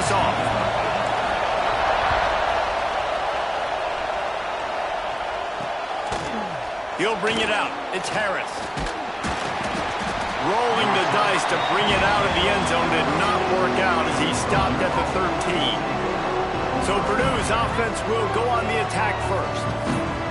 this off. He'll bring it out. It's Harris. Rolling the dice to bring it out of the end zone did not work out as he stopped at the 13. So Purdue's offense will go on the attack first.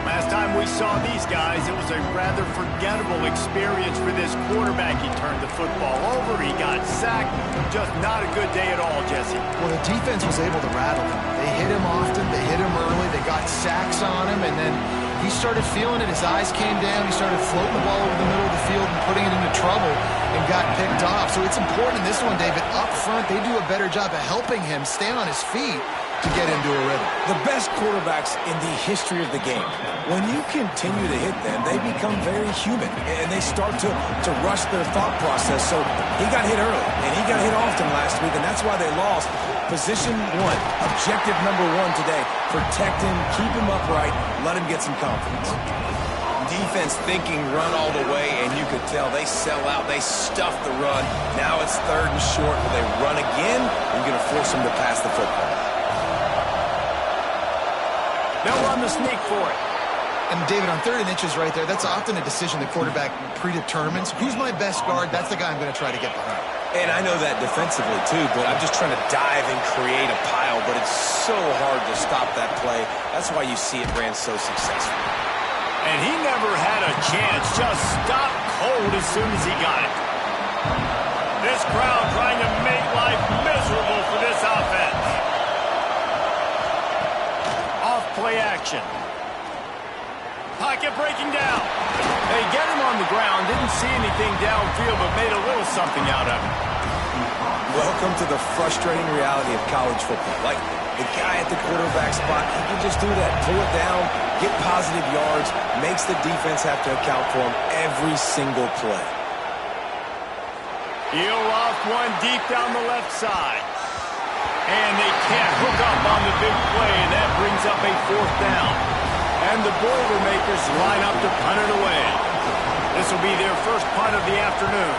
Last time we saw these guys, it was a rather forgettable experience for this quarterback. He turned the football over, he got sacked. Just not a good day at all, Jesse. Well, the defense was able to rattle him. They hit him often, they hit him early, they got sacks on him, and then he started feeling it. His eyes came down. He started floating the ball over the middle of the field and putting it into trouble and got picked off. So it's important in this one, David. Up front, they do a better job of helping him stay on his feet to get into a rhythm. The best quarterbacks in the history of the game, when you continue to hit them, they become very human, and they start to rush their thought process. So he got hit early, and he got hit often last week, and that's why they lost. Position one, objective number one today, protect him, keep him upright, let him get some confidence. Defense thinking run all the way, and you could tell they sell out. They stuff the run. Now it's 3rd and short. Will they run again? I'm going to force them to pass the football. They'll run the sneak for it. And David, on 3rd and inches right there, that's often a decision the quarterback predetermines. Who's my best guard? That's the guy I'm going to try to get behind. And I know that defensively, too, but I'm just trying to dive and create a pile, but it's so hard to stop that play. That's why you see it ran so successful. And he never had a chance. Just stopped cold as soon as he got it. This crowd trying to make life miserable for this offense. Off play action. Pocket breaking down. They get him on the ground. Didn't see anything downfield, but made a little something out of it. Welcome to the frustrating reality of college football. Like, the guy at the quarterback spot, he can just do that. Pull it down, get positive yards, makes the defense have to account for him every single play. Heel off one deep down the left side. And they can't hook up on the big play, and that brings up a 4th down. And the Boilermakers line up to punt it away. This will be their first punt of the afternoon.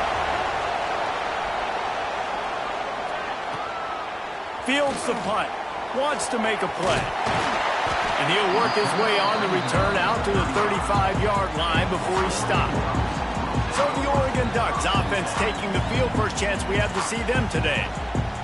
Fields the punt. Wants to make a play. And he'll work his way on the return out to the 35-yard line before he stopped. So the Oregon Ducks offense taking the field. First chance we have to see them today.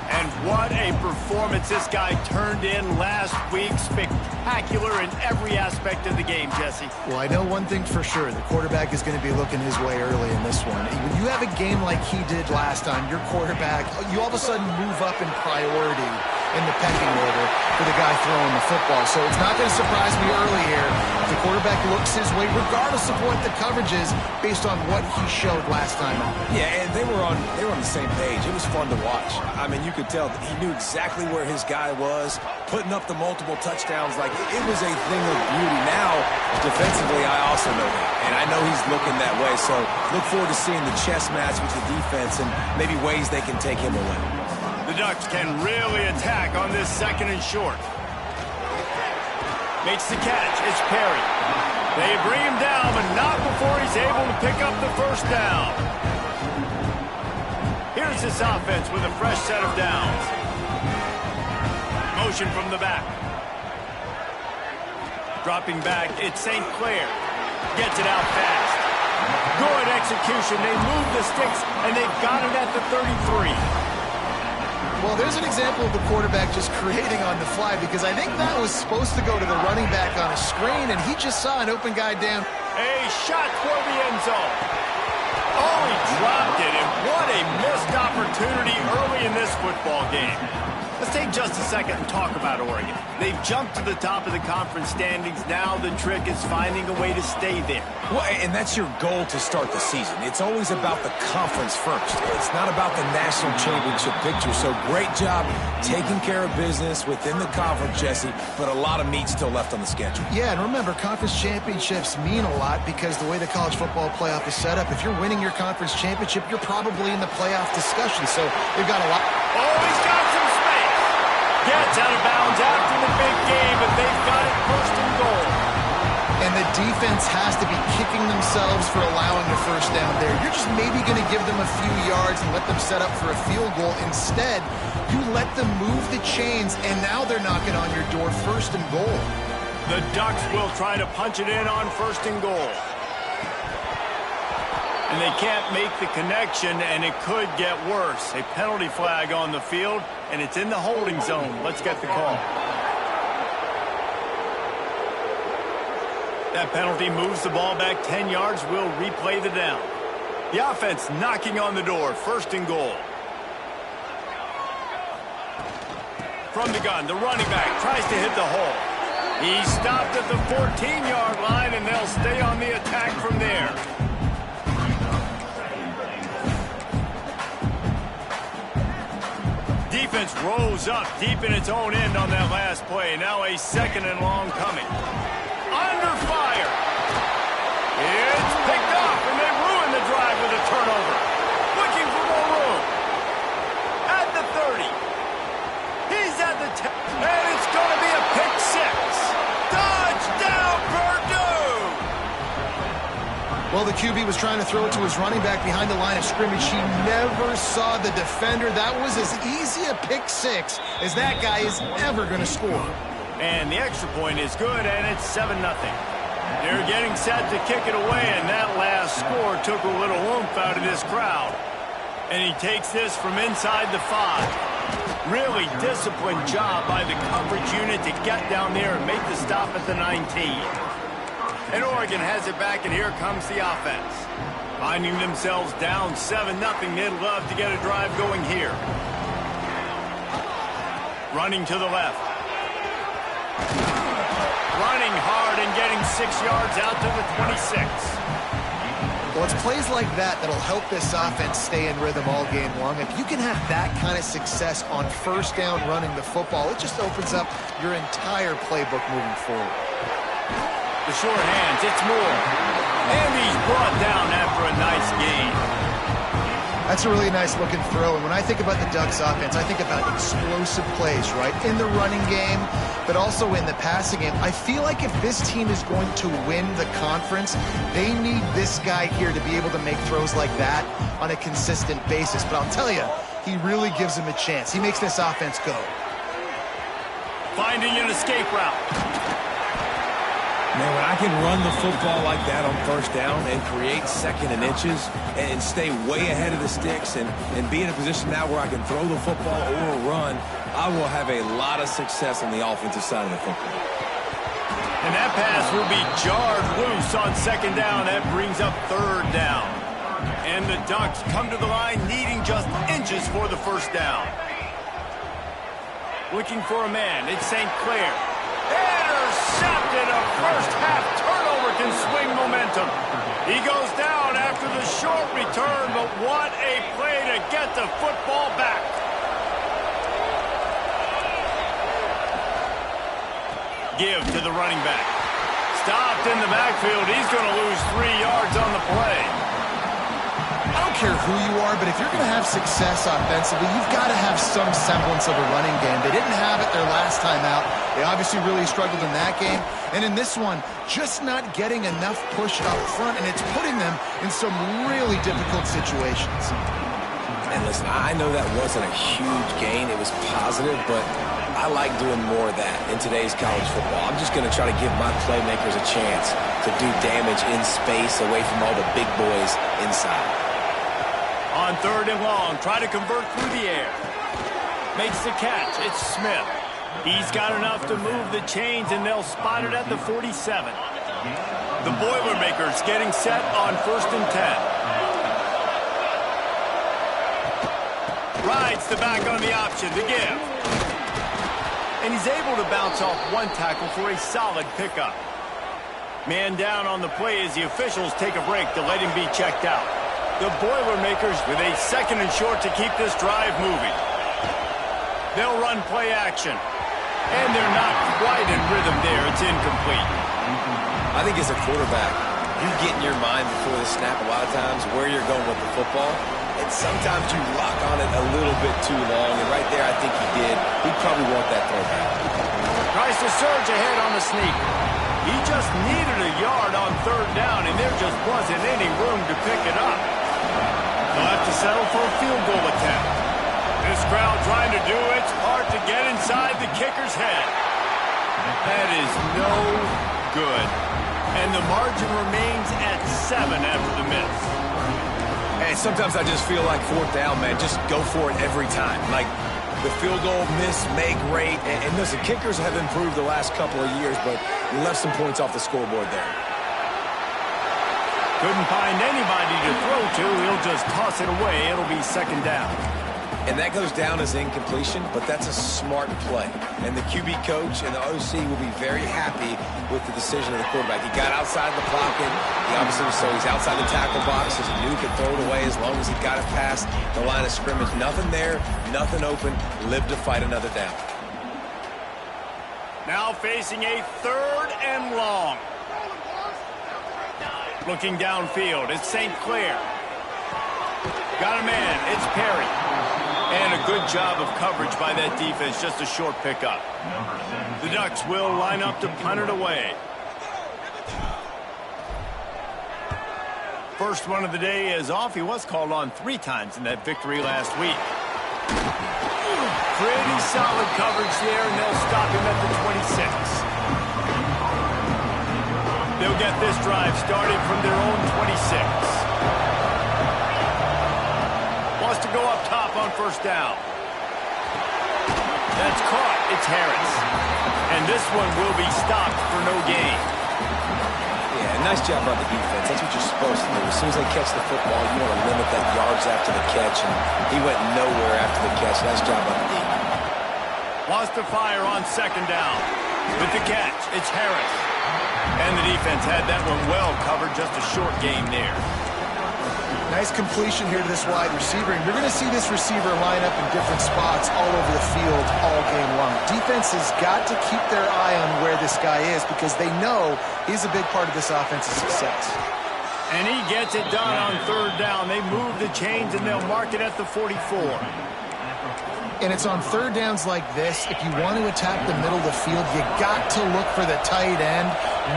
And what a performance this guy turned in last week. Spectacular in every aspect of the game, Jesse. Well, I know one thing for sure. The quarterback is going to be looking his way early in this one. When you have a game like he did last time, your quarterback, you all of a sudden move up in priority in the pecking order for the guy throwing the football. So it's not going to surprise me early here if the quarterback looks his way, regardless of what the coverage is, based on what he showed last time out. Yeah, and they were on the same page. It was fun to watch. I mean, you could tell that he knew exactly where his guy was, putting up the multiple touchdowns. Like, it was a thing of beauty. Now, defensively, I also know that, and I know he's looking that way. So look forward to seeing the chess match with the defense and maybe ways they can take him away. The Ducks can really attack on this 2nd and short. Makes the catch. It's Perry. They bring him down, but not before he's able to pick up the 1st down. Here's this offense with a fresh set of downs. Motion from the back. Dropping back, it's St. Clair. Gets it out fast. Good execution. They move the sticks, and they've got it at the 33. Well, there's an example of the quarterback just creating on the fly, because I think that was supposed to go to the running back on a screen, and he just saw an open guy down. A shot toward the end zone. Oh, he dropped it, and what a missed opportunity early in this football game. Let's take just a second and talk about Oregon. They've jumped to the top of the conference standings. Now the trick is finding a way to stay there. Well, and that's your goal to start the season. It's always about the conference first. It's not about the national championship picture. So great job taking care of business within the conference, Jesse, but a lot of meat still left on the schedule. Yeah, and remember, conference championships mean a lot because the way the college football playoff is set up, if you're winning your conference championship, you're probably in the playoff discussion. So they've got a lot. Oh, he's got some space. Gets out of bounds after the big game, but they've got it 1st and goal. And the defense has to be kicking themselves for allowing the first down there. You're just maybe going to give them a few yards and let them set up for a field goal. Instead, you let them move the chains, and now they're knocking on your door, 1st and goal. The Ducks will try to punch it in on 1st and goal. And they can't make the connection, and it could get worse. A penalty flag on the field, and it's in the holding zone. Let's get the call. That penalty moves the ball back 10 yards. We'll replay the down. The offense knocking on the door, 1st and goal. From the gun, the running back tries to hit the hole. He stopped at the 14-yard line, and they'll stay on the attack from there. Defense rose up deep in its own end on that last play. Now a 2nd and long coming. Under fire. It's picked off, and they ruin the drive with a turnover. Looking for more room. At the 30. He's at the 10. And it's going to be a pick 6. Touchdown, Purdue! Well, the QB was trying to throw it to his running back behind the line of scrimmage. He never saw the defender. That was as easy a pick 6 as that guy is ever going to score. And the extra point is good, and it's 7-0. They're getting set to kick it away, and that last score took a little oomph out of this crowd. And he takes this from inside the 5. Really disciplined job by the coverage unit to get down there and make the stop at the 19. And Oregon has it back, and here comes the offense. Finding themselves down 7-0, they'd love to get a drive going here. Running to the left. Running hard and getting 6 yards out to the 26. Well, it's plays like that that'll help this offense stay in rhythm all game long. If you can have that kind of success on 1st down running the football, it just opens up your entire playbook moving forward. The short hands, it's Moore. And he's brought down after a nice gain. That's a really nice looking throw. And when I think about the Ducks offense, I think about explosive plays, right? In the running game, but also in the passing game. I feel like if this team is going to win the conference, they need this guy here to be able to make throws like that on a consistent basis. But I'll tell you, he really gives them a chance. He makes this offense go. Finding an escape route. Man, when I can run the football like that on 1st down and create 2nd and inches and stay way ahead of the sticks and be in a position now where I can throw the football or run, I will have a lot of success on the offensive side of the football. And that pass will be jarred loose on 2nd down. That brings up 3rd down. And the Ducks come to the line needing just inches for the 1st down. Looking for a man. It's St. Clair. Intercepted. A first-half turnover can swing momentum. He goes down after the short return, but what a play to get the football back. Give to the running back. Stopped in the backfield. He's going to lose 3 yards on the play. I don't care who you are, but if you're going to have success offensively, you've got to have some semblance of a running game. They didn't have it their last time out. They obviously really struggled in that game. And in this one, just not getting enough push up front, and it's putting them in some really difficult situations. And listen, I know that wasn't a huge gain. It was positive, but I like doing more of that in today's college football. I'm just going to try to give my playmakers a chance to do damage in space away from all the big boys inside. On 3rd and long, try to convert through the air. Makes the catch. It's Smith. He's got enough to move the chains, and they'll spot it at the 47. The Boilermakers getting set on 1st and 10. Rides the back on the option to give. And he's able to bounce off one tackle for a solid pickup. Man down on the play as the officials take a break to let him be checked out. The Boilermakers with a 2nd and short to keep this drive moving. They'll run play action. And they're not quite in rhythm there. It's incomplete. I think as a quarterback, you get in your mind before the snap a lot of times where you're going with the football. And sometimes you lock on it a little bit too long. And right there, I think he did. He'd probably want that throw back. Tries to surge ahead on the sneak. He just needed a yard on third down, and there just wasn't any room to pick it up. They'll have to settle for a field goal attempt. This crowd trying to do its part to get inside the kicker's head. That is no good. And the margin remains at 7 after the miss. Hey, sometimes I just feel like fourth down, man. Just go for it every time. Like, the field goal miss, make rate. And listen, kickers have improved the last couple of years, but we left some points off the scoreboard there. Couldn't find anybody to throw to. He'll just toss it away. It'll be second down. And that goes down as incompletion, but that's a smart play. And the QB coach and the OC will be very happy with the decision of the quarterback. He got outside the pocket. He obviously so he's outside the tackle box, as he knew he could throw it away as long as he got it past the line of scrimmage. Nothing there, nothing open. Lived to fight another down. Now facing a 3rd and long. Looking downfield, it's St. Clair. Got a man, it's Perry. And a good job of coverage by that defense, just a short pickup. The Ducks will line up to punt it away. First one of the day is off. He was called on 3 times in that victory last week. Pretty solid coverage there, and they'll stop him at the 26. They'll get this drive started from their own 26. Wants to go up top on first down. That's caught. It's Harris. And this one will be stopped for no gain. Yeah, nice job by the defense. That's what you're supposed to do. As soon as they catch the football, you want to limit that yards after the catch, and he went nowhere after the catch. Nice job by the defense. Wants to fire on second down. With the catch, it's Harris. And the defense had that one well covered, just a short game there. Nice completion here to this wide receiver, and you're going to see this receiver line up in different spots all over the field all game long. Defense has got to keep their eye on where this guy is because they know he's a big part of this offense's success. And he gets it done on third down. They move the chains, and they'll mark it at the 44. And it's on third downs like this, if you want to attack the middle of the field, you got to look for the tight end.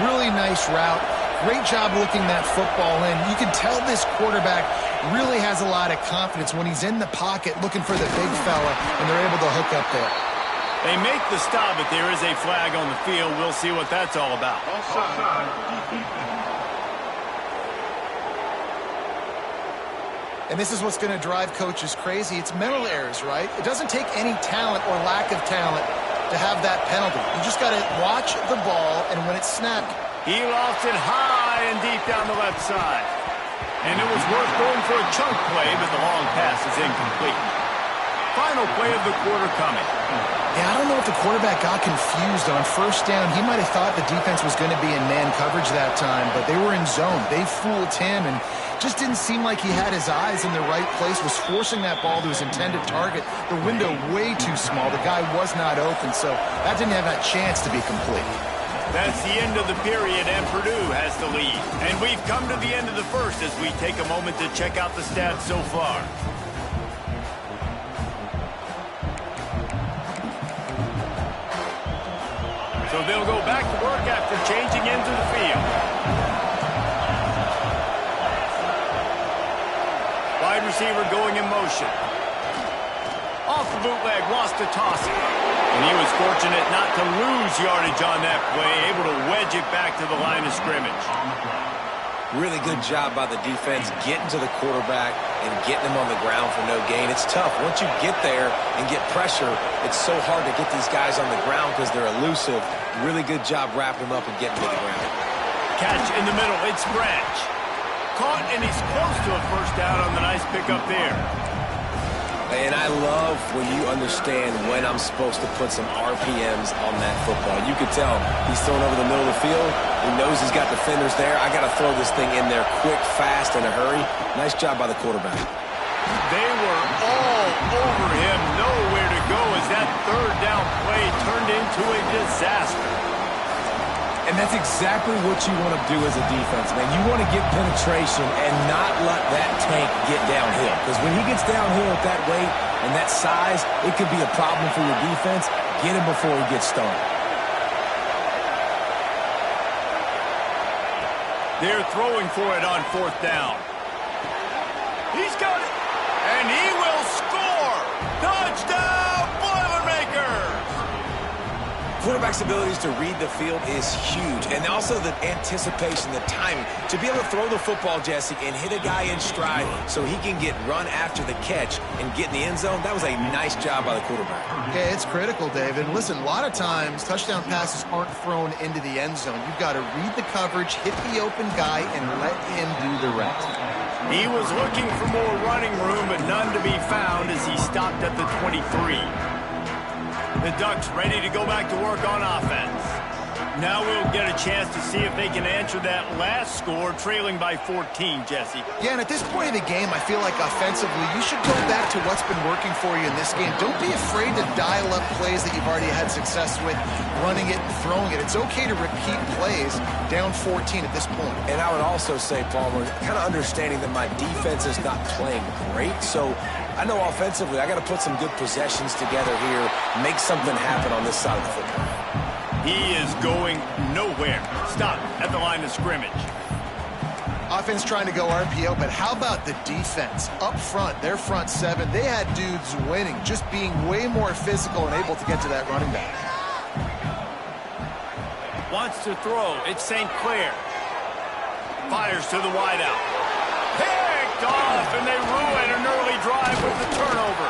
Really nice route. Great job looking that football in. You can tell this quarterback really has a lot of confidence when he's in the pocket looking for the big fella, and they're able to hook up there. They make the stop, but there is a flag on the field. We'll see what that's all about. And this is what's going to drive coaches crazy. It's mental errors, right? It doesn't take any talent or lack of talent to have that penalty. You just got to watch the ball, and when it's snapped, he lofts it high and deep down the left side. And it was worth going for a chunk play, but the long pass is incomplete. Final play of the quarter coming. Yeah, I don't know if the quarterback got confused on first down. He might have thought the defense was going to be in man coverage that time, but they were in zone. They fooled him and just didn't seem like he had his eyes in the right place, was forcing that ball to his intended target. The window way too small. The guy was not open, so that didn't have that chance to be complete. That's the end of the period, and Purdue has the lead. And we've come to the end of the first as we take a moment to check out the stats so far. So they'll go back to work after changing into the field. Wide receiver going in motion. Off the bootleg, wants to toss it. And he was fortunate not to lose yardage on that play, able to wedge it back to the line of scrimmage. Really good job by the defense getting to the quarterback and getting him on the ground for no gain. It's tough. Once you get there and get pressure, it's so hard to get these guys on the ground because they're elusive. Really good job wrapping them up and getting to the ground. Catch in the middle. It's Branch. Caught, and he's close to a first down on the nice pickup there. And I love when you understand when I'm supposed to put some RPMs on that football. You could tell he's throwing over the middle of the field. He knows he's got defenders there. I got to throw this thing in there quick, fast, in a hurry. Nice job by the quarterback. They were all over him. Nowhere to go as that third down play turned into a disaster. And that's exactly what you want to do as a defense, man. You want to get penetration and not let that tank get downhill. Because when he gets downhill at that weight and that size, it could be a problem for your defense. Get him before he gets started. They're throwing for it on 4th down. He's got it. And he will score. Touchdown, Boilermakers. Quarterback's abilities to read the field is huge. And also the anticipation, the timing. To be able to throw the football, Jesse, and hit a guy in stride so he can get run after the catch and get in the end zone, that was a nice job by the quarterback. Yeah, it's critical, David. Listen, a lot of times touchdown passes aren't thrown into the end zone. You've got to read the coverage, hit the open guy, and let him do the rest. He was looking for more running room, but none to be found as he stopped at the 23. The Ducks ready to go back to work on offense. Now we'll get a chance to see if they can answer that last score, trailing by 14, Jesse. Yeah, and at this point of the game, I feel like offensively, you should go back to what's been working for you in this game. Don't be afraid to dial up plays that you've already had success with, running it and throwing it. It's okay to repeat plays down 14 at this point. And I would also say, Palmer, kind of understanding that my defense is not playing great, so I know offensively I got to put some good possessions together here, make something happen on this side of the football. He is going nowhere. Stop at the line of scrimmage. Offense trying to go RPO, but how about the defense? Up front, their front seven, they had dudes winning, just being way more physical and able to get to that running back. Wants to throw. It's St. Clair. Fires to the wideout. Picked off, and they ruin an early drive with the turnover.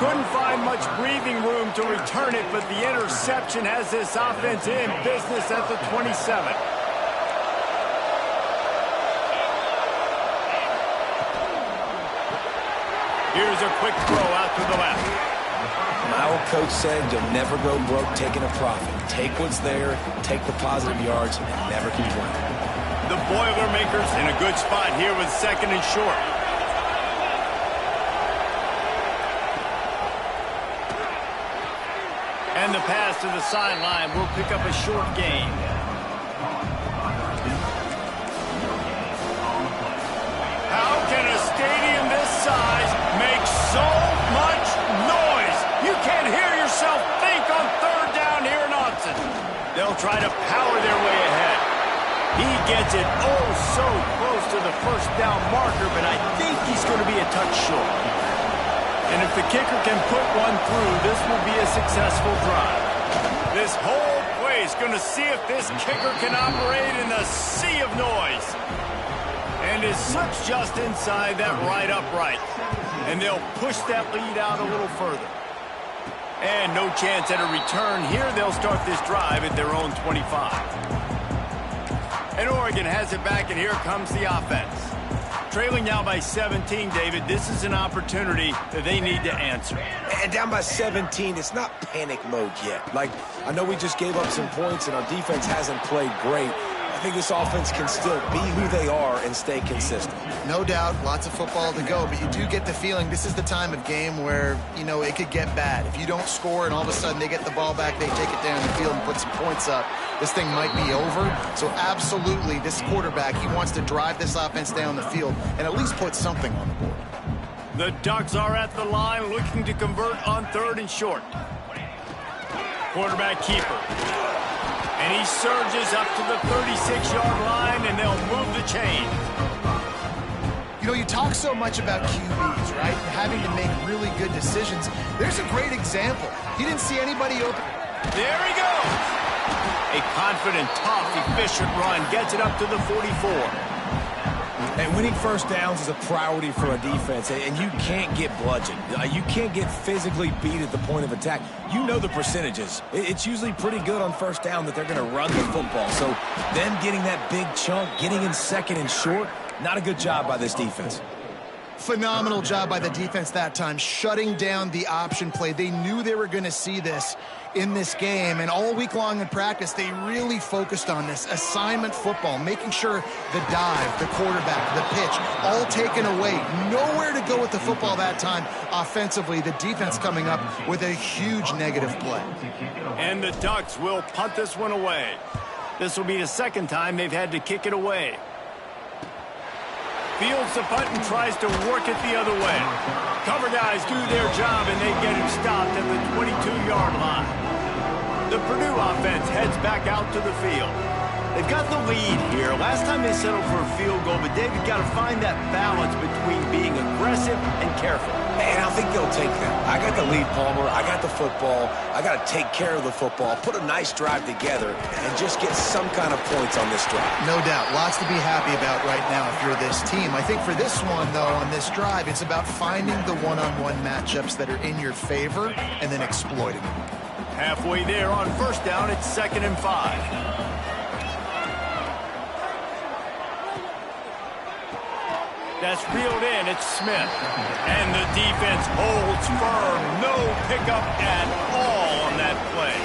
Couldn't find much breathing room to return it, but the interception has this offense in business at the 27. Here's a quick throw out to the left. My old coach said you'll never go broke taking a profit. Take what's there, take the positive yards, and never complain. The Boilermakers in a good spot here with 2nd and short. And the pass to the sideline will pick up a short gain. How can a stadium this size make so much noise? You can't hear yourself think on 3rd down here in Austin. They'll try to power their way ahead. He gets it oh so close to the 1st down marker, but I think he's going to be a touch short. And if the kicker can put one through, this will be a successful drive. This whole place going to see if this kicker can operate in the sea of noise. And it slips just inside that right upright. And they'll push that lead out a little further. And no chance at a return here. They'll start this drive at their own 25. And Oregon has it back, and here comes the offense. Trailing now by 17, David. This is an opportunity that they need to answer. And down by 17, it's not panic mode yet. Like, I know we just gave up some points and our defense hasn't played great. I think this offense can still be who they are and stay consistent. No doubt, lots of football to go, but you do get the feeling this is the time of game where, you know, it could get bad. If you don't score and all of a sudden they get the ball back, they take it down the field and put some points up, this thing might be over. So absolutely, this quarterback, he wants to drive this offense down the field and at least put something on the board. The Ducks are at the line looking to convert on 3rd and short. Quarterback keeper. And he surges up to the 36-yard line, and they'll move the chain. You know, you talk so much about QBs, right? Having to make really good decisions. There's a great example. He didn't see anybody open. There he goes. A confident, tough, efficient run gets it up to the 44. And winning 1st downs is a priority for a defense, and you can't get bludgeoned. You can't get physically beat at the point of attack. You know the percentages. It's usually pretty good on 1st down that they're going to run the football. So them getting that big chunk, getting in 2nd and short, not a good job by this defense. Phenomenal job by the defense that time, shutting down the option play. They knew they were going to see this in this game, and all week long in practice, they really focused on this assignment football, making sure the dive, the quarterback, the pitch, all taken away. Nowhere to go with the football that time offensively. The defense coming up with a huge negative play. And the Ducks will punt this one away. This will be the 2nd time they've had to kick it away. Fields the punt and tries to work it the other way. Cover guys do their job, and they get him stopped at the 22-yard line. The Purdue offense heads back out to the field. They've got the lead here. Last time they settled for a field goal, but David got to find that balance between being aggressive and careful. And I think they'll take that. I got the lead, Palmer. I got the football. I got to take care of the football, put a nice drive together, and just get some kind of points on this drive. No doubt. Lots to be happy about right now if you're this team. I think for this one, though, on this drive, it's about finding the one-on-one matchups that are in your favor and then exploiting them. Halfway there on first down, it's 2nd and 5. That's reeled in. It's Smith. And the defense holds firm. No pickup at all on that play.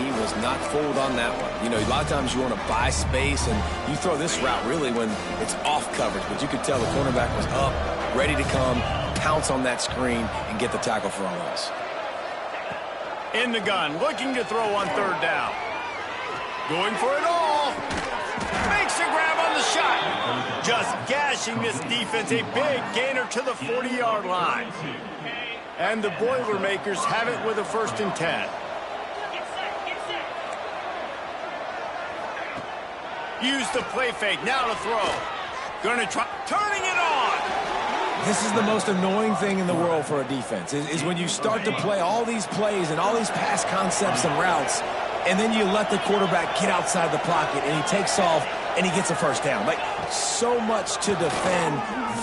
He was not fooled on that one. You know, a lot of times you want to buy space, and you throw this route really when it's off coverage. But you could tell the cornerback was up, ready to come, pounce on that screen, and get the tackle for a loss. In the gun, looking to throw on 3rd down. Going for it all. Makes a grab on the shot. Just gashing this defense. A big gainer to the 40-yard line. And the Boilermakers have it with a 1st and 10. Use the play fake. Now to throw. Gonna try. Turning it on. This is the most annoying thing in the world for a defense, is when you start to play all these plays and all these pass concepts and routes, and then you let the quarterback get outside the pocket, and he takes off, and he gets a 1st down. Like, so much to defend.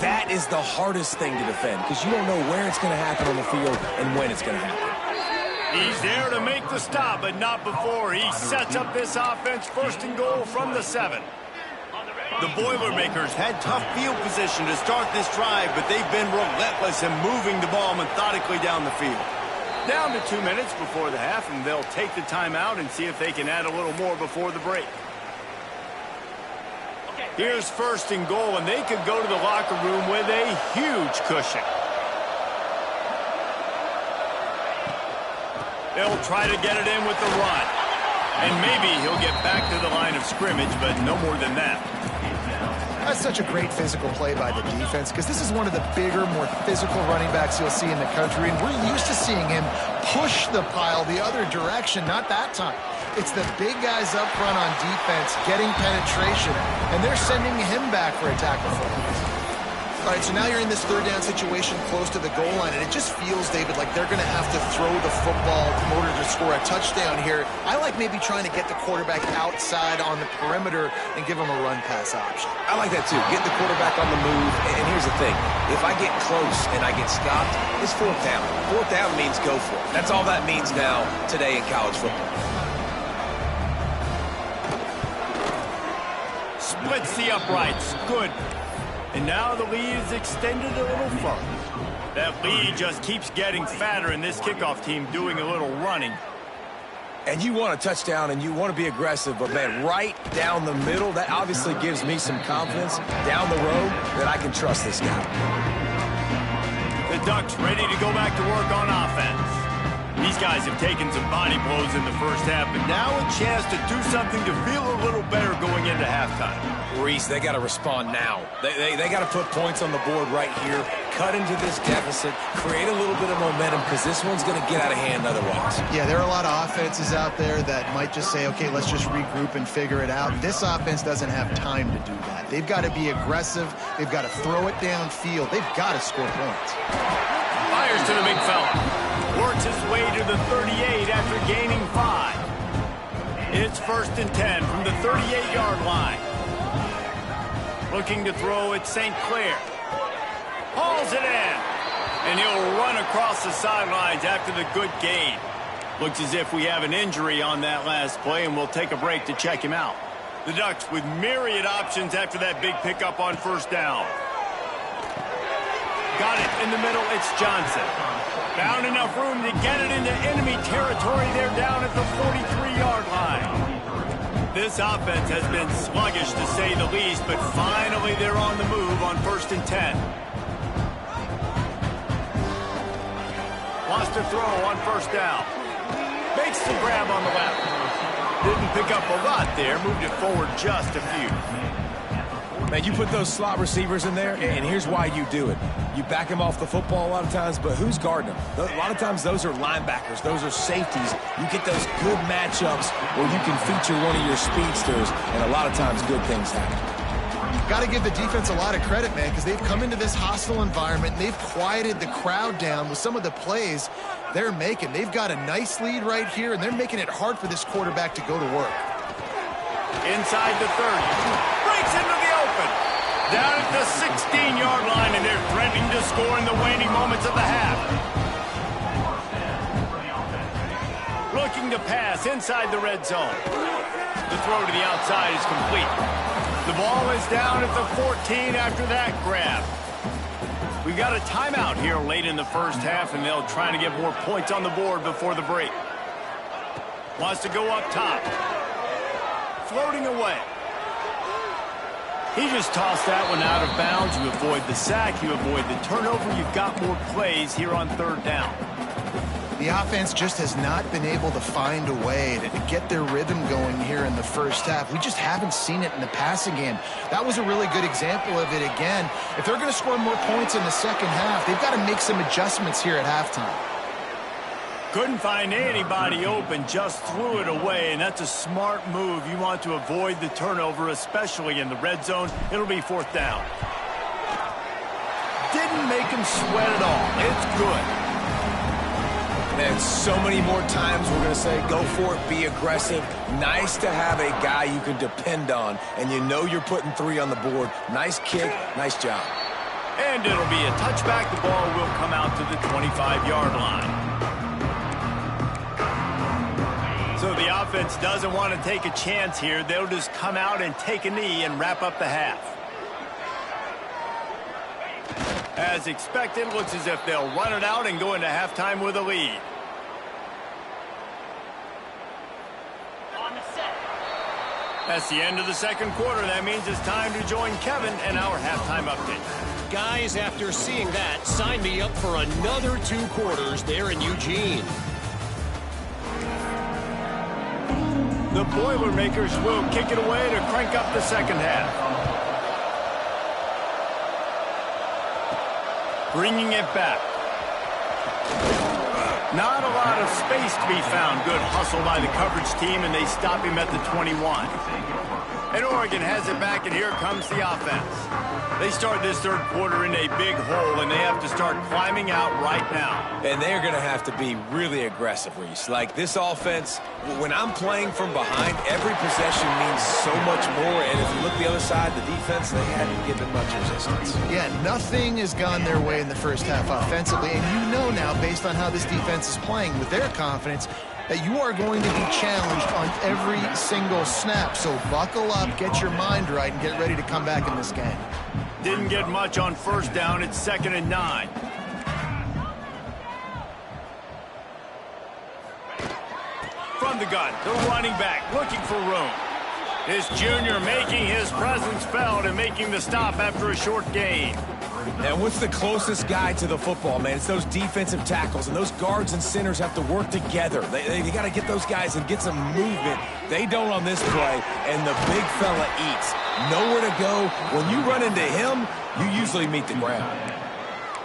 That is the hardest thing to defend, because you don't know where it's going to happen on the field and when it's going to happen. He's there to make the stop, but not before. He sets up this offense 1st and goal from the 7. The Boilermakers had tough field position to start this drive, but they've been relentless in moving the ball methodically down the field. Down to 2 minutes before the half, and they'll take the timeout and see if they can add a little more before the break. Here's 1st and goal, and they could go to the locker room with a huge cushion. They'll try to get it in with the run. And maybe he'll get back to the line of scrimmage, but no more than that. That's such a great physical play by the defense, because this is one of the bigger, more physical running backs you'll see in the country, and we're used to seeing him push the pile the other direction. Not that time. It's the big guys up front on defense getting penetration, and they're sending him back for a tackle for him. All right, so now you're in this 3rd down situation close to the goal line, and it just feels, David, like they're going to have to throw the football in order to score a touchdown here. I like maybe trying to get the quarterback outside on the perimeter and give him a run-pass option. I like that, too. Get the quarterback on the move. And here's the thing. If I get close and I get stopped, it's 4th down. 4th down means go for it. That's all that means now today in college football. Splits the uprights. Good. And now the lead is extended a little further. That lead just keeps getting fatter, and this kickoff team doing a little running. And you want a touchdown, and you want to be aggressive, but, man, right down the middle, that obviously gives me some confidence down the road that I can trust this guy. The Ducks ready to go back to work on offense. These guys have taken some body blows in the 1st half, but now a chance to do something to feel a little better going into halftime. Reese, they got to respond now. They got to put points on the board right here, cut into this deficit, create a little bit of momentum, because this one's going to get out of hand otherwise. Yeah, there are a lot of offenses out there that might just say, okay, let's just regroup and figure it out. This offense doesn't have time to do that. They've got to be aggressive. They've got to throw it downfield. They've got to score points. Fires to the big fella. Works his way to the 38 after gaining 5. It's 1st and 10 from the 38-yard line. Looking to throw at St. Clair. Hauls it in. And he'll run across the sidelines after the good gain. Looks as if we have an injury on that last play, and we'll take a break to check him out. The Ducks with myriad options after that big pickup on 1st down. Got it in the middle. It's Johnson. Found enough room to get it into enemy territory. They're down at the 43-yard line. This offense has been sluggish, to say the least, but finally they're on the move on 1st and 10. Wants to throw on 1st down. Makes the grab on the left. Didn't pick up a lot there. Moved it forward just a few. Man, you put those slot receivers in there, and here's why you do it. You back them off the football a lot of times, but who's guarding them? A lot of times those are linebackers. Those are safeties. You get those good matchups where you can feature one of your speedsters, and a lot of times good things happen. Got to give the defense a lot of credit, man, because they've come into this hostile environment, and they've quieted the crowd down with some of the plays they're making. They've got a nice lead right here, and they're making it hard for this quarterback to go to work. Inside the 30. Breaks into the open. Down at the 16-yard line, and they're threatening to score in the waning moments of the half. Looking to pass inside the red zone. The throw to the outside is complete. The ball is down at the 14 after that grab. We've got a timeout here late in the first half, and they'll try to get more points on the board before the break. Wants to go up top. Floating away. He just tossed that one out of bounds. You avoid the sack, you avoid the turnover. You've got more plays here on third down. The offense just has not been able to find a way to get their rhythm going here in the first half. We just haven't seen it in the passing game. That was a really good example of it again. If they're going to score more points in the second half, they've got to make some adjustments here at halftime. Couldn't find anybody open, just threw it away, and that's a smart move. You want to avoid the turnover, especially in the red zone. It'll be fourth down. Didn't make him sweat at all. It's good. And so many more times we're going to say, go for it, be aggressive. Nice to have a guy you can depend on, and you know you're putting 3 on the board. Nice kick, nice job. And it'll be a touchback. The ball will come out to the 25-yard line. So the offense doesn't want to take a chance here. They'll just come out and take a knee and wrap up the half. As expected, looks as if they'll run it out and go into halftime with a lead. That's the end of the second quarter. That means it's time to join Kevin and our halftime update. Guys, after seeing that, sign me up for another 2 quarters there in Eugene. The Boilermakers will kick it away to crank up the second half. Bringing it back. Not a lot of space to be found. Good hustle by the coverage team, and they stop him at the 21. And Oregon has it back, and here comes the offense. They start this third quarter in a big hole, and they have to start climbing out right now. And they're going to have to be really aggressive, Reese. Like this offense, when I'm playing from behind, every possession means so much more. And if you look the other side, the defense, they hadn't given much resistance. Yeah, nothing has gone their way in the first half offensively. And you know now, based on how this defense is playing with their confidence, that you are going to be challenged on every single snap. So buckle up, get your mind right, and get ready to come back in this game. Didn't get much on first down. It's 2nd and 9. From the gun, the running back looking for room. This junior making his presence felt and making the stop after a short gain. And what's the closest guy to the football, man? It's those defensive tackles, and those guards and centers have to work together. They got to get those guys and get some movement. They don't on this play, and the big fella eats. Nowhere to go. When you run into him, you usually meet the ground.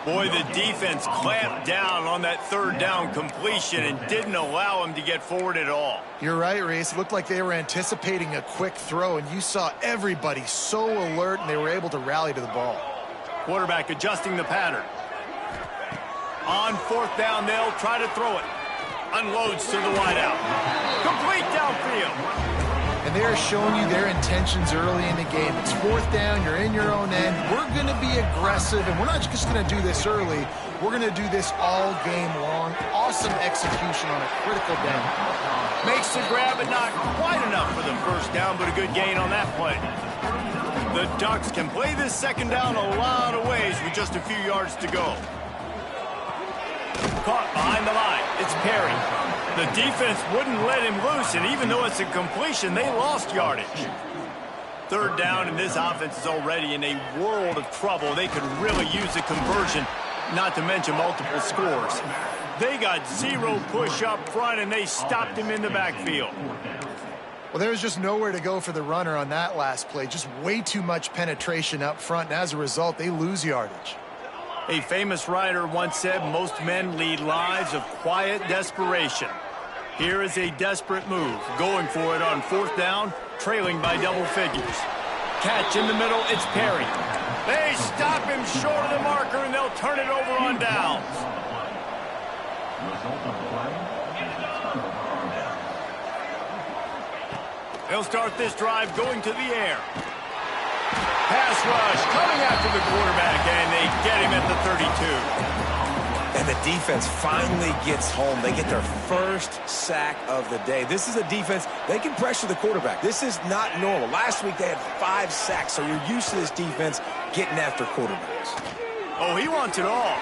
Boy, the defense clamped down on that third down completion and didn't allow him to get forward at all. You're right, Reese. It looked like they were anticipating a quick throw, and you saw everybody so alert, and they were able to rally to the ball. Quarterback adjusting the pattern. On fourth down, they'll try to throw it. Unloads to the wideout. Complete downfield. And they are showing you their intentions early in the game. It's fourth down, you're in your own end. We're going to be aggressive, and we're not just going to do this early. We're going to do this all game long. Awesome execution on a critical down. Makes the grab, but not quite enough for the first down, but a good gain on that play. The Ducks can play this second down a lot of ways with just a few yards to go. Caught behind the line. It's Perry. The defense wouldn't let him loose, and even though it's a completion, they lost yardage. Third down, and this offense is already in a world of trouble. They could really use a conversion, not to mention multiple scores. They got 0 push up front, and they stopped him in the backfield. Well, there was just nowhere to go for the runner on that last play. Just way too much penetration up front, and as a result, they lose yardage. A famous writer once said most men lead lives of quiet desperation. Here is a desperate move, going for it on 4th down, trailing by double figures. Catch in the middle, it's Perry. They stop him short of the marker, and they'll turn it over on downs. They'll start this drive going to the air. Pass rush coming after the quarterback, and they get him at the 32. And the defense finally gets home. They get their first sack of the day. This is a defense, they can pressure the quarterback. This is not normal. Last week they had 5 sacks, so you're used to this defense getting after quarterbacks. Oh, he wants it all.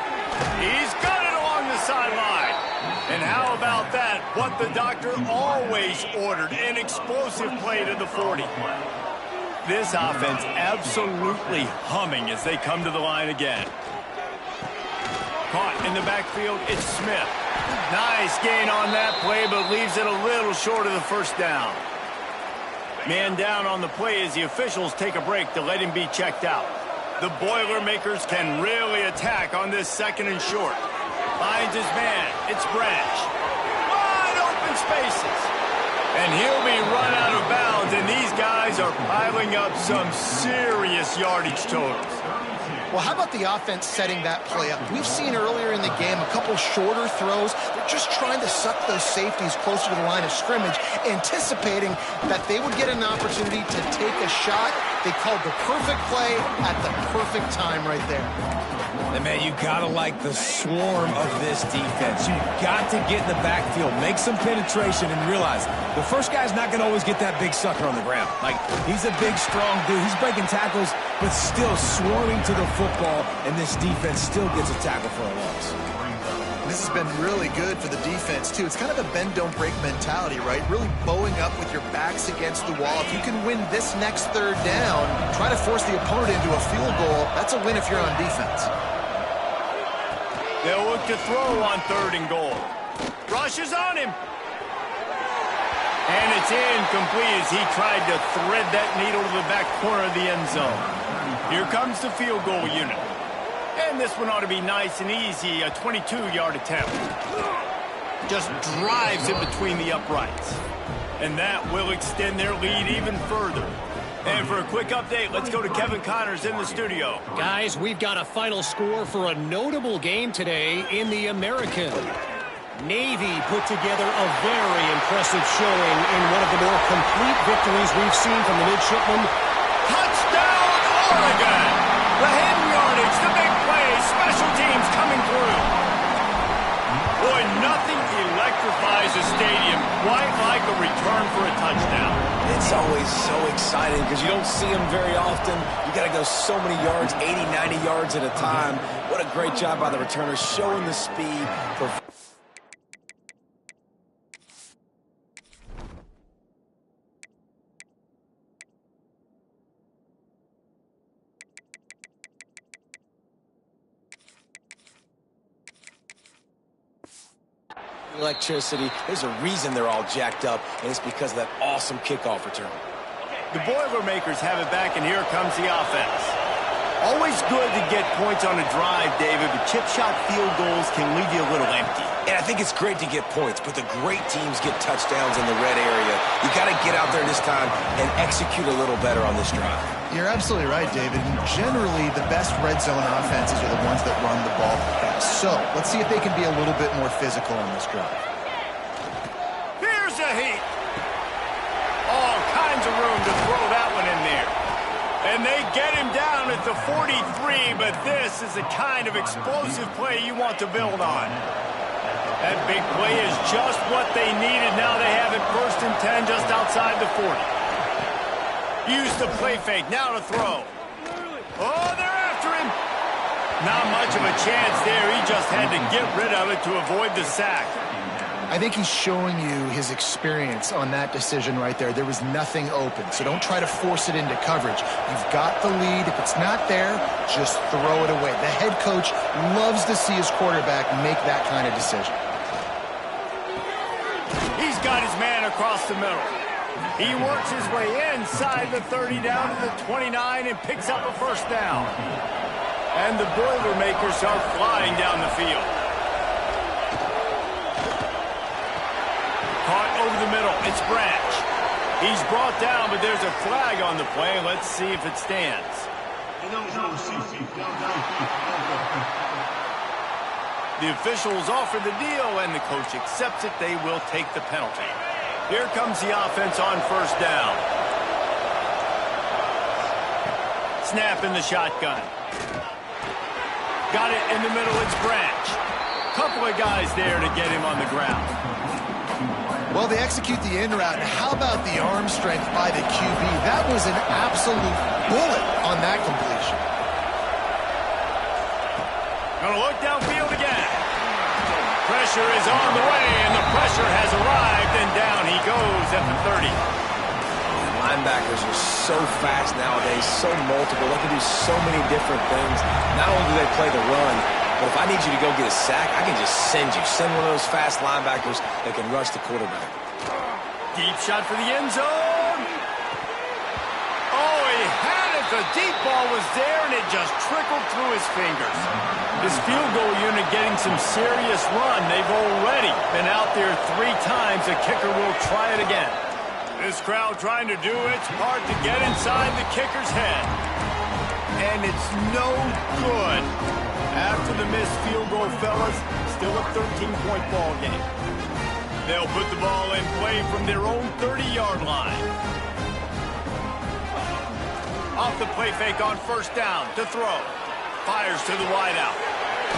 He's got it along the sideline. And how about that? What the doctor always ordered, an explosive play to the 40. This offense absolutely humming as they come to the line again. Caught in the backfield, it's Smith. Nice gain on that play, but leaves it a little short of the first down. Man down on the play as the officials take a break to let him be checked out. The Boilermakers can really attack on this 2nd and short. Finds his man. It's Branch. Wide open spaces. And he'll be run out of bounds, and these guys are piling up some serious yardage totals. Well, how about the offense setting that play up? We've seen earlier in the game a couple shorter throws. They're just trying to suck those safeties closer to the line of scrimmage, anticipating that they would get an opportunity to take a shot. They called the perfect play at the perfect time right there. And, man, you got to like the swarm of this defense. You got to get in the backfield, make some penetration, and realize the first guy's not going to always get that big sucker on the ground. Like, he's a big, strong dude. He's breaking tackles, but still swarming to the football, and this defense still gets a tackle for a loss. This has been really good for the defense, too. It's kind of a bend-don't-break mentality, right? Really bowing up with your backs against the wall. If you can win this next 3rd down, try to force the opponent into a field goal. That's a win if you're on defense. They'll look to throw on 3rd and goal. Rushes on him. And it's incomplete as he tried to thread that needle to the back corner of the end zone. Here comes the field goal unit. And this one ought to be nice and easy, a 22-yard attempt. Just drives it between the uprights. And that will extend their lead even further. And for a quick update, let's go to Kevin Connors in the studio. Guys, we've got a final score for a notable game today in the American. Navy put together a very impressive showing in one of the more complete victories we've seen from the midshipmen. Touchdown, Oregon! The head yardage, the big play, special teams coming through. Boy, nothing electrifies a stadium quite like a return for a touchdown. It's always so exciting because you don't see them very often. You got to go so many yards, 80, 90 yards at a time. What a great job by the returners showing the speed for... electricity. There's a reason they're all jacked up, and it's because of that awesome kickoff return. The Boilermakers have it back, and here comes the offense. Always good to get points on a drive, David, but chip shot field goals can leave you a little empty. And I think it's great to get points, but the great teams get touchdowns in the red area. You got to get out there this time and execute a little better on this drive. You're absolutely right, David. And generally, the best red zone offenses are the ones that run the ball the best. So let's see if they can be a little bit more physical on this drive. Here's a heat. All kinds of room to throw that one in there. And they get him down at the 43, but this is the kind of explosive play you want to build on. That big play is just what they needed. Now they have it 1st and 10 just outside the 40. Use the play fake, now to throw. Oh, they're after him. Not much of a chance there. He just had to get rid of it to avoid the sack. I think he's showing you his experience on that decision right there. There was nothing open, so don't try to force it into coverage. You've got the lead. If it's not there, just throw it away. The head coach loves to see his quarterback make that kind of decision. He's got his man across the middle. He works his way inside the 30 down to the 29 and picks up a first down. And the Boilermakers are flying down the field. Caught over the middle. It's Branch. He's brought down, but there's a flag on the play. Let's see if it stands. The officials offer the deal, and the coach accepts it. They will take the penalty. Here comes the offense on first down. Snap in the shotgun. Got it in the middle. It's Branch. Couple of guys there to get him on the ground. Well, they execute the in route. How about the arm strength by the QB? That was an absolute bullet on that completion. Gonna look downfield again. Pressure is on the way, and the pressure has arrived, and down he goes at the 30. Linebackers are so fast nowadays, so multiple. They can do so many different things. Not only do they play the run, but if I need you to go get a sack, I can just send you. Send one of those fast linebackers that can rush the quarterback. Deep shot for the end zone. Oh, he had it. The deep ball was there, and it just trickled through his fingers. This field goal unit getting some serious run. They've already been out there 3 times. The kicker will try it again. This crowd trying to do its part to get inside the kicker's head. And it's no good. After the missed field goal, fellas, still a 13-point ball game. They'll put the ball in play from their own 30-yard line. Off the play fake on first down to throw. Fires to the wideout.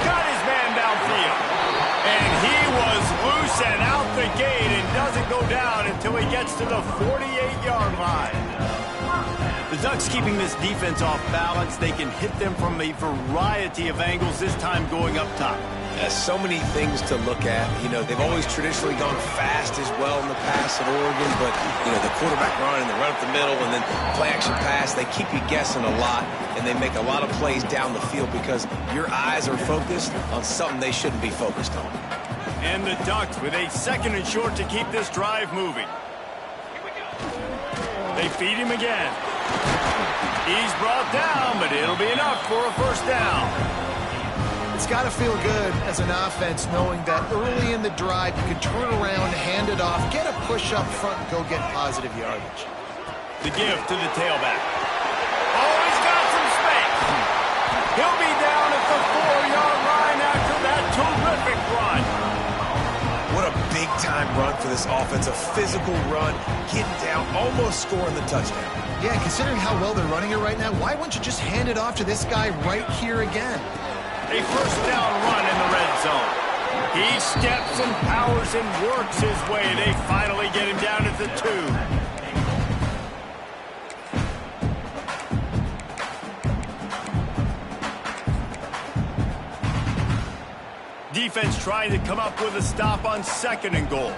Got his man downfield. And he was loose and out the gate and doesn't go down until he gets to the 48-yard line. The Ducks keeping this defense off balance. They can hit them from a variety of angles, this time going up top. So many things to look at. You know, they've always traditionally gone fast as well in the past at Oregon, but, you know, the quarterback run and the run up the middle and then play-action pass, they keep you guessing a lot, and they make a lot of plays down the field because your eyes are focused on something they shouldn't be focused on. And the Ducks with a 2nd and short to keep this drive moving. They feed him again. He's brought down, but it'll be enough for a first down. It's got to feel good as an offense knowing that early in the drive you can turn around, hand it off, get a push up front, and go get positive yardage. The give to the tailback. Oh, he's got some space. He'll be down at the 4-yard line after that terrific run. What a big-time run for this offense. A physical run, getting down, almost scoring the touchdown. Yeah, considering how well they're running it right now, why wouldn't you just hand it off to this guy right here again? A first down run in the red zone. He steps and powers and works his way. They finally get him down at the 2. Defense trying to come up with a stop on 2nd and goal.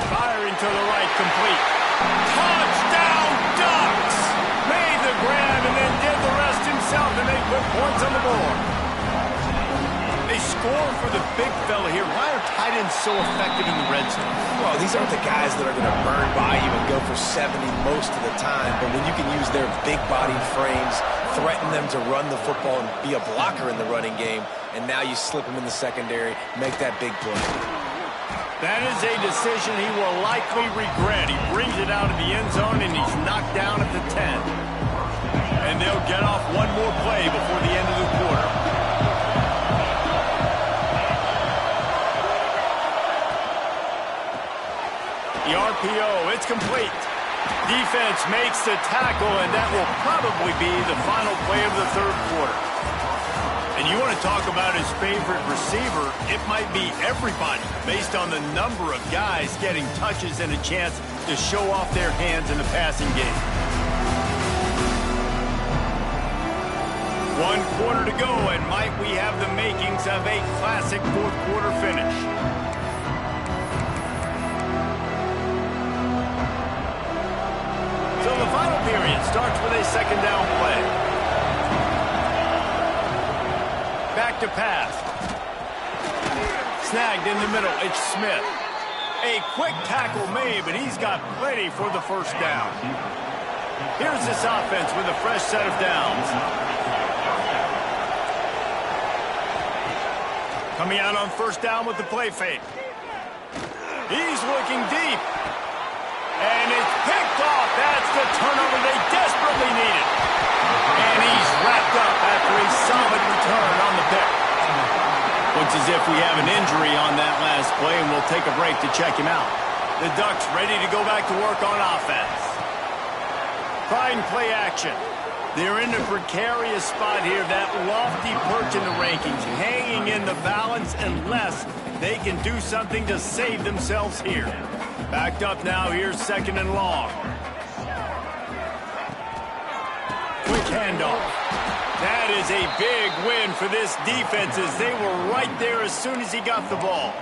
Firing to the right, complete. Touchdown, Ducks! Made the grab and then did the rest himself, and they put points on the board. They score for the big fella here. Why are tight ends so effective in the red zone? Well, these aren't the guys that are going to burn by you and go for 70 most of the time, but when you can use their big-bodied frames, threaten them to run the football and be a blocker in the running game, and now you slip them in the secondary, make that big play. That is a decision he will likely regret. He brings it out of the end zone, and he's knocked down at the 10. And they'll get off one more play before the end of the quarter. The RPO, it's complete. Defense makes the tackle, and that will probably be the final play of the 3rd quarter. And you want to talk about his favorite receiver, it might be everybody based on the number of guys getting touches and a chance to show off their hands in the passing game. 1 quarter to go, and might we have the makings of a classic 4th quarter finish. So the final period starts with a 2nd down play. Back to pass. Snagged in the middle, it's Smith. A quick tackle made, but he's got plenty for the first down. Here's this offense with a fresh set of downs. Coming out on first down with the play fake. He's looking deep. And it's picked off. That's the turnover they desperately needed. And he's wrapped up after a solid return on the pick. Looks as if we have an injury on that last play, and we'll take a break to check him out. The Ducks ready to go back to work on offense. Try and play action. They're in a precarious spot here, that lofty perch in the rankings, hanging in the balance unless they can do something to save themselves here. Backed up now, here's second and long. Quick handoff. That is a big win for this defense as they were right there as soon as he got the ball.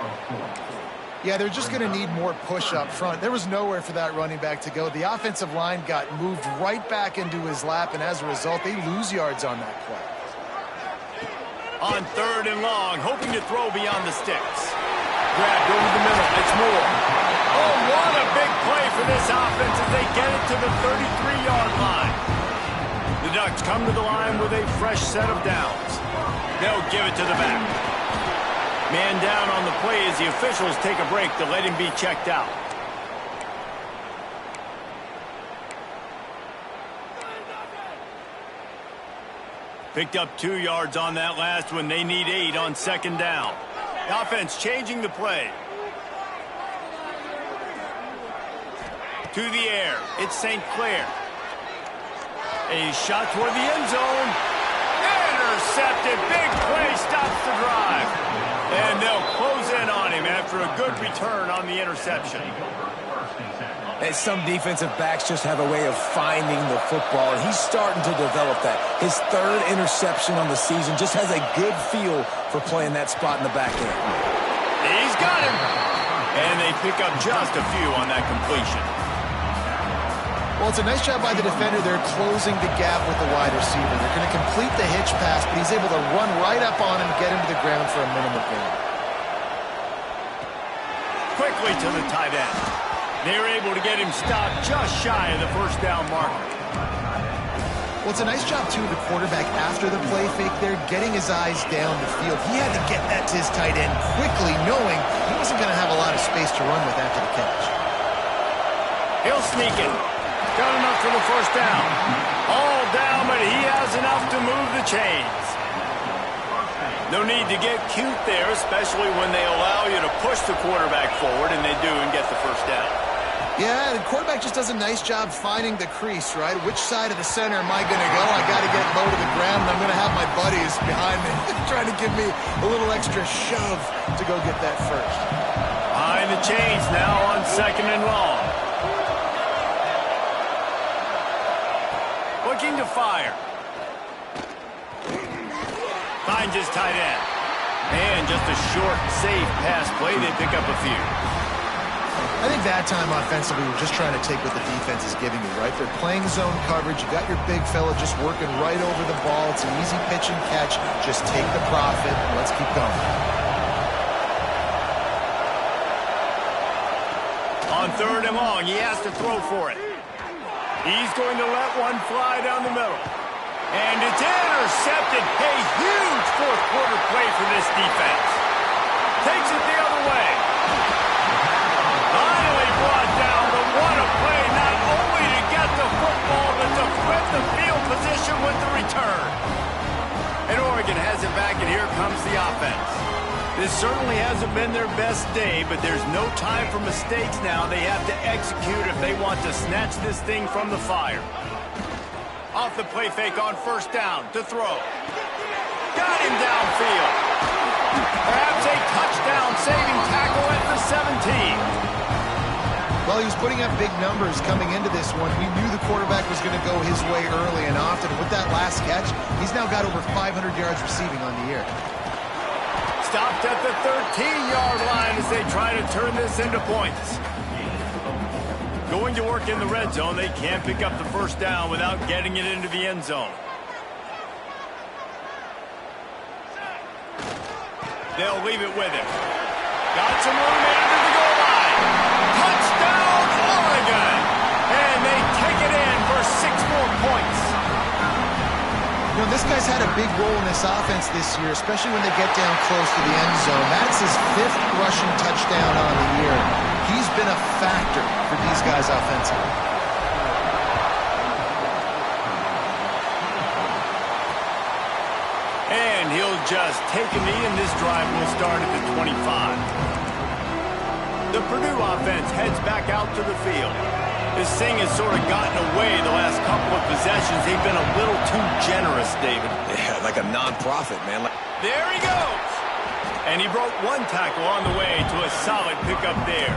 Yeah, they're just going to need more push up front. There was nowhere for that running back to go. The offensive line got moved right back into his lap, and as a result, they lose yards on that play. On third and long, hoping to throw beyond the sticks. Grabbed over the middle, it's Moore. Oh, what a big play for this offense as they get it to the 33-yard line. The Ducks come to the line with a fresh set of downs. They'll give it to the back. Man down on the play as the officials take a break to let him be checked out. Picked up 2 yards on that last one. They need 8 on second down. The offense changing the play. To the air. It's St. Clair. A shot toward the end zone. Intercepted. Big play stops the drive. And they'll close in on him after a good return on the interception. And some defensive backs just have a way of finding the football, and he's starting to develop that. His third interception on the season, just has a good feel for playing that spot in the back end. He's got him. And they pick up just a few on that completion. Well, it's a nice job by the defender. They're closing the gap with the wide receiver. They're going to complete the hitch pass, but he's able to run right up on him, get him to the ground for a minimum gain. Quickly to the tight end. They're able to get him stopped just shy of the first down marker. Well, it's a nice job, too, the quarterback after the play fake there, getting his eyes down the field. He had to get that to his tight end quickly, knowing he wasn't going to have a lot of space to run with after the catch. He'll sneak it. Got enough for the first down. All down, but he has enough to move the chains. No need to get cute there, especially when they allow you to push the quarterback forward, and they do and get the first down. Yeah, the quarterback just does a nice job finding the crease, right? Which side of the center am I going to go? I got to get low to the ground, and I'm going to have my buddies behind me trying to give me a little extra shove to go get that first. Behind the chains now on second and long. Looking to fire. Finds his tight end. And just a short, safe pass play. They pick up a few. I think that time offensively, we're just trying to take what the defense is giving you, right? They're playing zone coverage. You got your big fella just working right over the ball. It's an easy pitch and catch. Just take the profit. Let's keep going. On third and long, he has to throw for it. He's going to let one fly down the middle. And it's intercepted. A huge fourth quarter play for this defense. Takes it the other way. Finally brought down, but what a play, not only to get the football, but to flip the field position with the return. And Oregon has it back, and here comes the offense. This certainly hasn't been their best day, but there's no time for mistakes now. They have to execute if they want to snatch this thing from the fire. Off the play fake on first down to throw. Got him downfield. Perhaps a touchdown-saving tackle at the 17. Well, he was putting up big numbers coming into this one. We knew the quarterback was going to go his way early and often. With that last catch, he's now got over 500 yards receiving on the year. Stopped at the 13-yard line as they try to turn this into points. Going to work in the red zone. They can't pick up the first down without getting it into the end zone. They'll leave it with him. Got some room under the goal line. Touchdown, Oregon. And they take it in for 6 more points. You know, this guy's had a big role in this offense this year, especially when they get down close to the end zone. That's his 5th rushing touchdown on the year. He's been a factor for these guys offensively. And he'll just take a knee, and this drive will start at the 25. The Purdue offense heads back out to the field. This thing has sort of gotten away the last couple of possessions. They've been a little too generous, David. Yeah, like a non-profit, man. There he goes. And he broke 1 tackle on the way to a solid pickup there.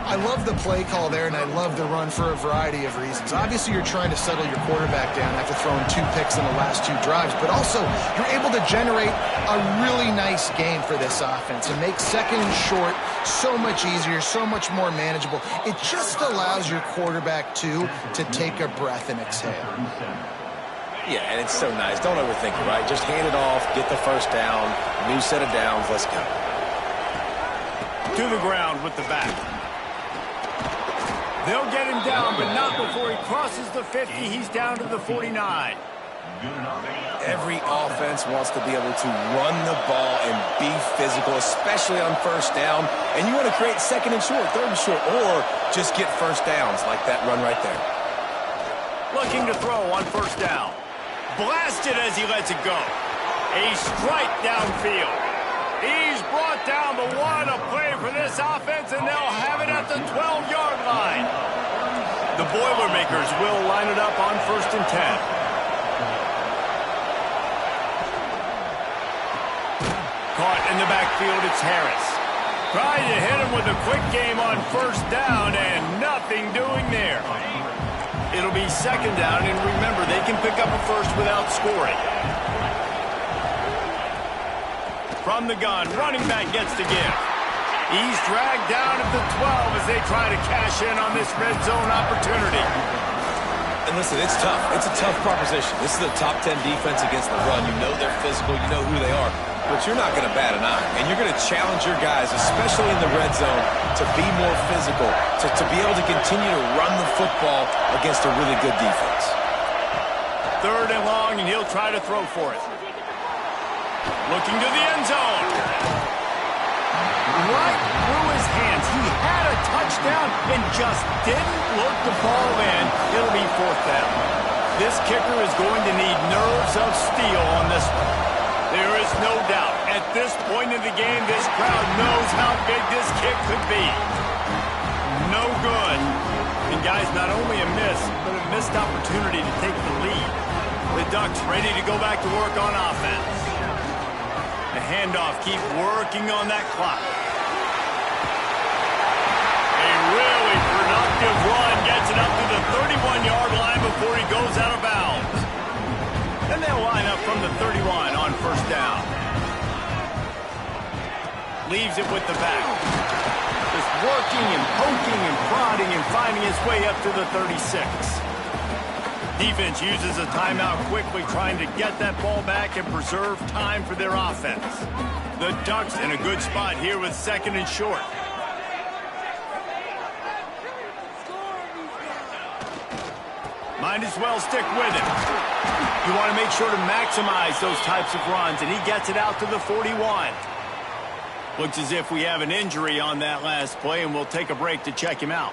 I love the play call there, and I love the run for a variety of reasons. Obviously, you're trying to settle your quarterback down after throwing 2 picks in the last 2 drives, but also you're able to generate a really nice game for this offense and make 2nd and short so much easier, so much more manageable. It just allows your quarterback, too, to take a breath and exhale. Yeah, and it's so nice. Don't overthink it, right? Just hand it off, get the first down, new set of downs, let's go. To the ground with the back. They'll get him down, but not before he crosses the 50. He's down to the 49. Every offense wants to be able to run the ball and be physical, especially on first down. And you want to create 2nd and short, 3rd and short, or just get first downs like that run right there. Looking to throw on first down. Blasted as he lets it go. A strike downfield. He's brought down, but what a play for this offense, and they'll have it at the 12-yard line. The Boilermakers will line it up on 1st and 10. Caught in the backfield, it's Harris. Trying to hit him with a quick game on first down, and nothing doing there. It'll be 2nd down, and remember, they can pick up a first without scoring. From the gun, running back gets the gift. He's dragged down at the 12 as they try to cash in on this red zone opportunity. And listen, it's tough. It's a tough proposition. This is a top 10 defense against the run. You know they're physical. You know who they are. But you're not going to bat an eye. And you're going to challenge your guys, especially in the red zone, to be more physical, to be able to continue to run the football against a really good defense. 3rd and long, and he'll try to throw for it. Looking to the end zone. Right through his hands. He had a touchdown and just didn't look the ball in. It'll be 4th down. This kicker is going to need nerves of steel on this one. There is no doubt. At this point in the game, this crowd knows how big this kick could be. No good. And guys, not only a miss, but a missed opportunity to take the lead. The Ducks ready to go back to work on offense. The handoff, keep working on that clock. A really productive run gets it up to the 31-yard line before he goes out of bounds. Then they'll line up from the 31 on first down. Leaves it with the back. Just working and poking and prodding and finding his way up to the 36. Defense uses a timeout quickly, trying to get that ball back and preserve time for their offense. The Ducks in a good spot here with 2nd and short. Might as well stick with him. You want to make sure to maximize those types of runs, and he gets it out to the 41. Looks as if we have an injury on that last play, and we'll take a break to check him out.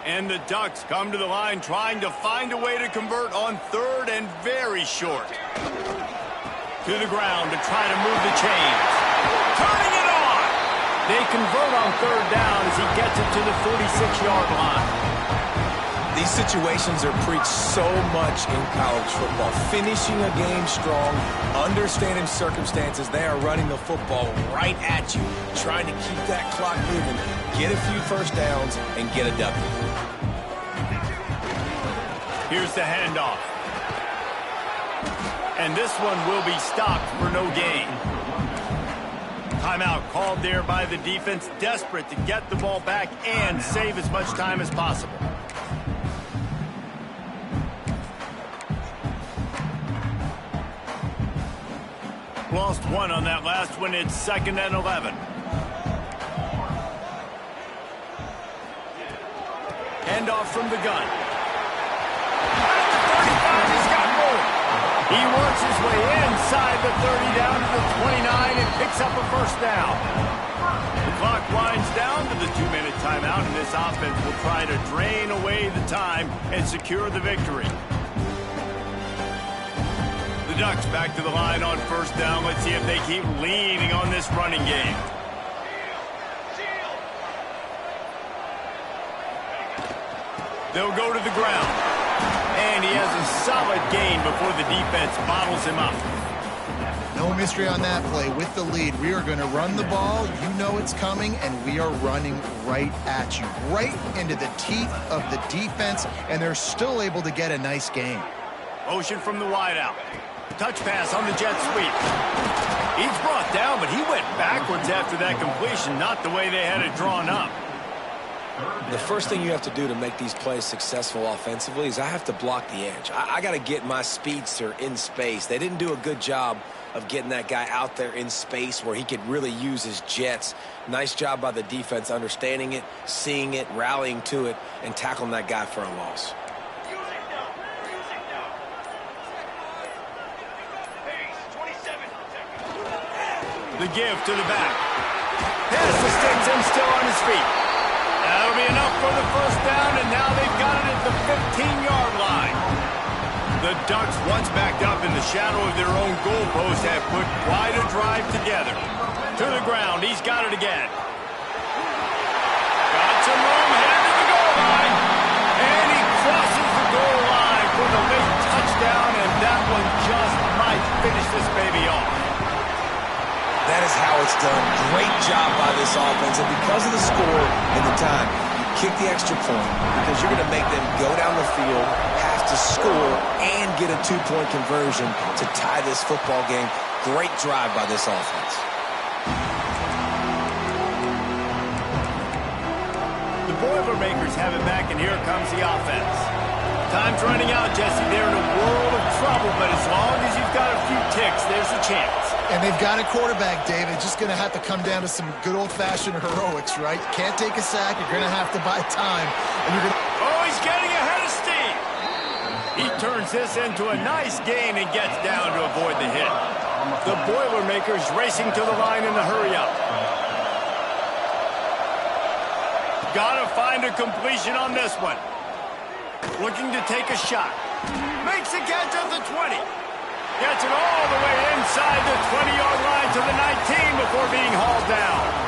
And the Ducks come to the line trying to find a way to convert on 3rd and very short. To the ground to try to move the chains. Turning it on! They convert on 3rd down as he gets it to the 46-yard line. These situations are preached so much in college football. Finishing a game strong, understanding circumstances. They are running the football right at you, trying to keep that clock moving, get a few first downs, and get a W. Here's the handoff. And this one will be stopped for no gain. Timeout called there by the defense, desperate to get the ball back and save as much time as possible. lost one on that last one. It's 2nd and 11. Handoff from the gun. At the 35, he's got more. He works his way inside the 30 down to the 29 and picks up a first down. The clock winds down to the 2-minute timeout, and this offense will try to drain away the time and secure the victory. The Ducks back to the line on first down. Let's see if they keep leaning on this running game. They'll go to the ground. And he has a solid gain before the defense bottles him up. No mystery on that play. With the lead, we are going to run the ball. You know it's coming, and we are running right at you, right into the teeth of the defense, and they're still able to get a nice gain. Motion from the wideout. Touch pass on the jet sweep. He's brought down, but he went backwards after that completion, not the way they had it drawn up. The first thing you have to do to make these plays successful offensively is I have to block the edge. I got to get my speedster in space. They didn't do a good job of getting that guy out there in space where he could really use his jets. Nice job by the defense understanding it, seeing it, rallying to it, and tackling that guy for a loss. The give to the back. Pass to Stinson, still on his feet. That'll be enough for the first down, and now they've got it at the 15-yard line. The Ducks, once backed up in the shadow of their own goalpost, have put quite a drive together. To the ground, he's got it again. Got some room, headed to the goal line. And he crosses the goal line for the late touchdown, and that one just might finish this baby off. That is how it's done. Great job by this offense. And because of the score and the time, you kick the extra point because you're going to make them go down the field, have to score, and get a two-point conversion to tie this football game. Great drive by this offense. The Boilermakers have it back, and here comes the offense. Time's running out, Jesse. They're in a world of trouble, but as long as you've got a few ticks, there's a chance. And they've got a quarterback, David. Just going to have to come down to some good old-fashioned heroics, right? You can't take a sack. You're going to have to buy time. And you're gonna... Oh, he's getting ahead of steam. He turns this into a nice gain and gets down to avoid the hit. The Boilermakers racing to the line in the hurry-up. Got to find a completion on this one. Looking to take a shot. Makes a catch at the 20. Gets it all the way inside the 20-yard line to the 19 before being hauled down.